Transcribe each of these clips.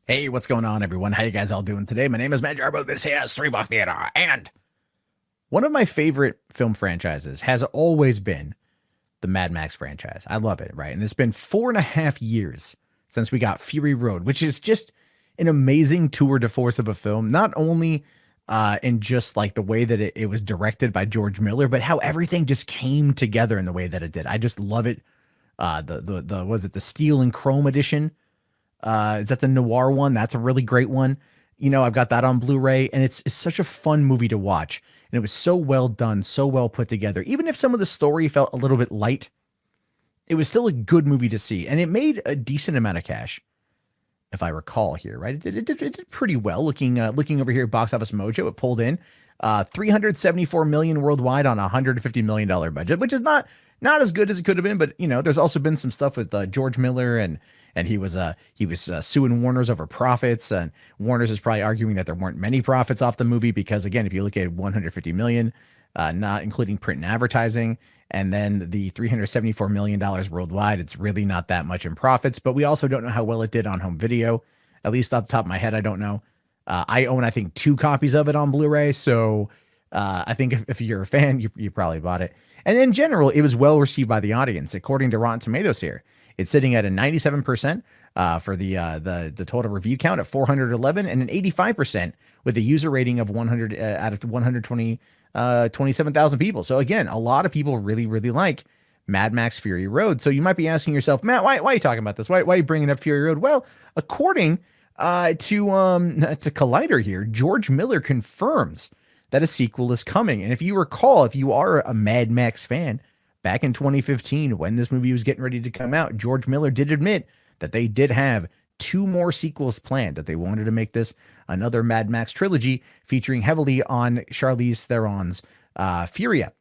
Hey, what's going on, everyone? How you guys all doing today? My name is Matt Jarbo. This here is Three Buck Theater, and one of my favorite film franchises has always been the Mad Max franchise. I love it, right? And it's been 4.5 years since we got Fury Road, which is just an amazing tour de force of a film. Not only in just like the way that it was directed by George Miller, but how everything just came together in the way that it did. I just love it. The was it the steel and chrome edition? Is that the noir one? That's a really great one. I've got that on Blu-ray, and it's such a fun movie to watch. And it was so well done, so well put together. Even if some of the story felt a little bit light, it was still a good movie to see, and it made a decent amount of cash, if I recall here. Right, it did pretty well. Looking over here at Box Office Mojo, it pulled in 374 million worldwide on a $150 million budget, which is not as good as it could have been. But there's also been some stuff with George Miller, and he was suing Warner's over profits, and Warner's is probably arguing that there weren't many profits off the movie because, again, if you look at 150 million, not including print and advertising, and then the $374 million worldwide, it's really not that much in profits. But we also don't know how well it did on home video. At least off the top of my head, I don't know. I own, I think, 2 copies of it on Blu-ray, so I think if you're a fan, you probably bought it. And in general, it was well received by the audience, according to Rotten Tomatoes here. It's sitting at a 97% for the total review count at 411, and an 85% with a user rating of 100 out of 27,000 people. So again, a lot of people really, really like Mad Max Fury Road. So you might be asking yourself, Matt, why are you talking about this? Why are you bringing up Fury Road? Well, according to Collider here, George Miller confirms that a sequel is coming. And if you recall, if you are a Mad Max fan, back in 2015, when this movie was getting ready to come out, George Miller did admit that they did have 2 more sequels planned, that they wanted to make this another Mad Max trilogy featuring heavily on Charlize Theron's Furia.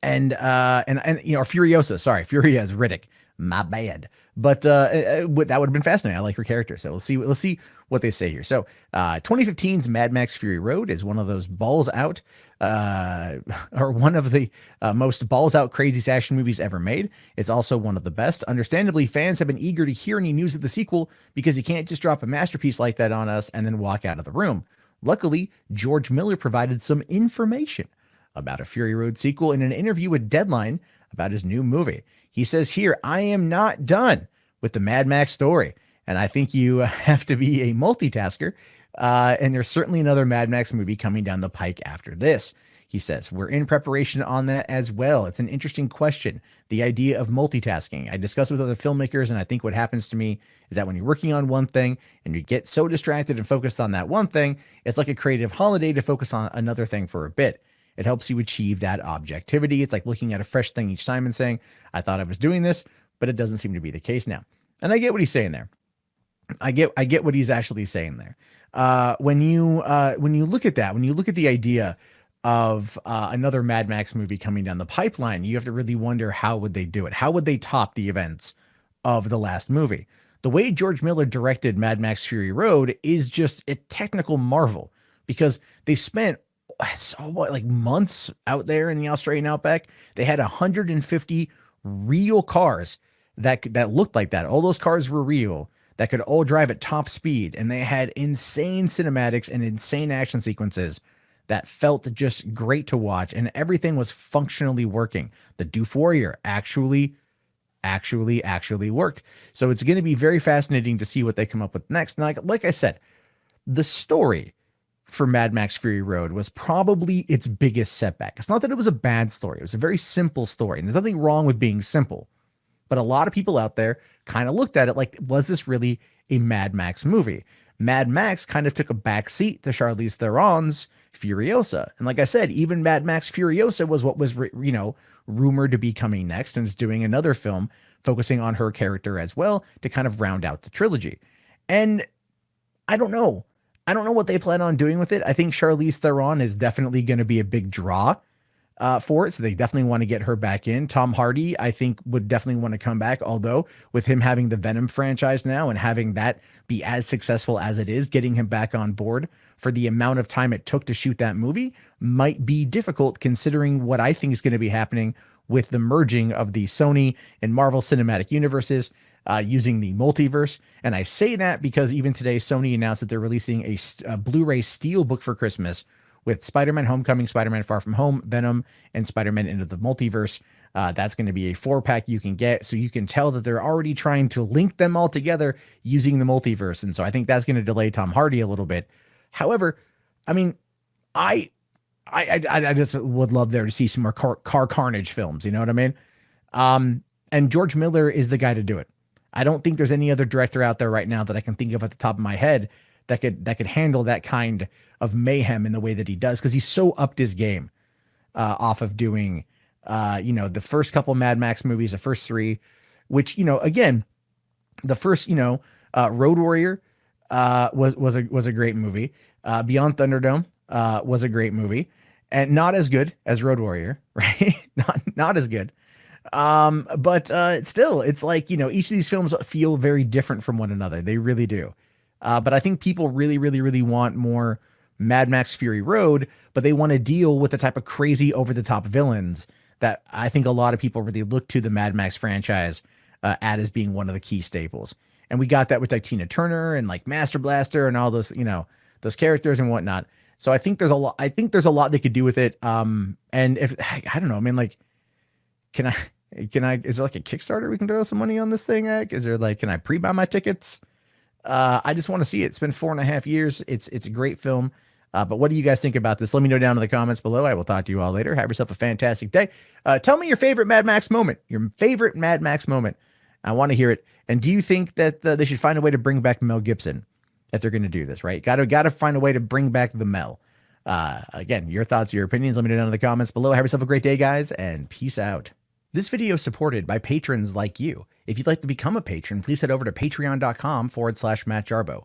And Furiosa, sorry, Furia is Riddick. My bad. But that would have been fascinating. I like her character. So let's see what they say here. So 2015's Mad Max Fury Road is one of those balls out, or one of the most balls out craziest action movies ever made. It's also one of the best. Understandably, fans have been eager to hear any news of the sequel because you can't just drop a masterpiece like that on us and then walk out of the room. Luckily, George Miller provided some information about a Fury Road sequel in an interview with Deadline about his new movie. He says here, I am not done with the Mad Max story, and I think you have to be a multitasker, and there's certainly another Mad Max movie coming down the pike after this. He says, we're in preparation on that as well. It's an interesting question, the idea of multitasking. I discussed with other filmmakers, and I think what happens to me is that when you're working on one thing and you get so distracted and focused on that one thing, it's like a creative holiday to focus on another thing for a bit. It helps you achieve that objectivity. It's like looking at a fresh thing each time and saying, I thought I was doing this, but it doesn't seem to be the case now. And I get what he's saying there. I get what he's actually saying there. When you look at that, when you look at the idea of another Mad Max movie coming down the pipeline, you have to really wonder, how would they do it? How would they top the events of the last movie? The way George Miller directed Mad Max Fury Road is just a technical marvel, because they spent like months out there in the Australian outback. They had 150 real cars that looked like that. All those cars were real, that could all drive at top speed, and they had insane cinematics and insane action sequences that felt just great to watch, and everything was functionally working. The Doof Warrior actually worked. So it's going to be very fascinating to see what they come up with next. And like I said, the story for Mad Max Fury Road was probably its biggest setback. It's not that it was a bad story. It was a very simple story, and there's nothing wrong with being simple. But a lot of people out there kind of looked at it like, was this really a Mad Max movie? Mad Max kind of took a back seat to Charlize Theron's Furiosa. And like I said, even Mad Max Furiosa was what was, rumored to be coming next, and is doing another film focusing on her character as well to kind of round out the trilogy. And I don't know. I don't know what they plan on doing with it. I think Charlize Theron is definitely going to be a big draw for it. So they definitely want to get her back in. Tom Hardy, I think, would definitely want to come back. Although with him having the Venom franchise now and having that be as successful as it is, getting him back on board for the amount of time it took to shoot that movie might be difficult, considering what I think is going to be happening with the merging of the Sony and Marvel Cinematic Universes. using the multiverse. And I say that because even today, Sony announced that they're releasing a Blu-ray Steelbook for Christmas with Spider-Man Homecoming, Spider-Man Far From Home, Venom, and Spider-Man Into the Multiverse. That's going to be a 4-pack you can get. So you can tell that they're already trying to link them all together using the multiverse. And so I think that's going to delay Tom Hardy a little bit. However, I mean, I just would love there to see some more car carnage films. You know what I mean? And George Miller is the guy to do it. I don't think there's any other director out there right now that I can think of at the top of my head that could handle that kind of mayhem in the way that he does, because he's so upped his game off of doing the first couple Mad Max movies, the first 3, which, again, the first Road Warrior was a great movie. Beyond Thunderdome was a great movie, and not as good as Road Warrior, right? not as good. But still, it's like, each of these films feel very different from one another. They really do. But I think people really, really, really want more Mad Max Fury Road, but they want to deal with the type of crazy over-the-top villains that I think a lot of people really look to the Mad Max franchise at as being one of the key staples. And we got that with like Tina Turner and like Master Blaster and all those, those characters and whatnot. So I think there's a lot they could do with it. And if, I don't know, I mean, like, can I, is there like a Kickstarter we can throw some money on this thing? Is there like, can I pre-buy my tickets? I just want to see it. It's been 4.5 years. It's a great film. But what do you guys think about this? Let me know down in the comments below. I will talk to you all later. Have yourself a fantastic day. Tell me your favorite Mad Max moment. Your favorite Mad Max moment. I want to hear it. And do you think that they should find a way to bring back Mel Gibson if they're going to do this, right? Got to find a way to bring back the Mel. Again, your thoughts, your opinions. Let me know down in the comments below. Have yourself a great day, guys, and peace out. This video is supported by patrons like you. If you'd like to become a patron, please head over to patreon.com/Matt Jarbo.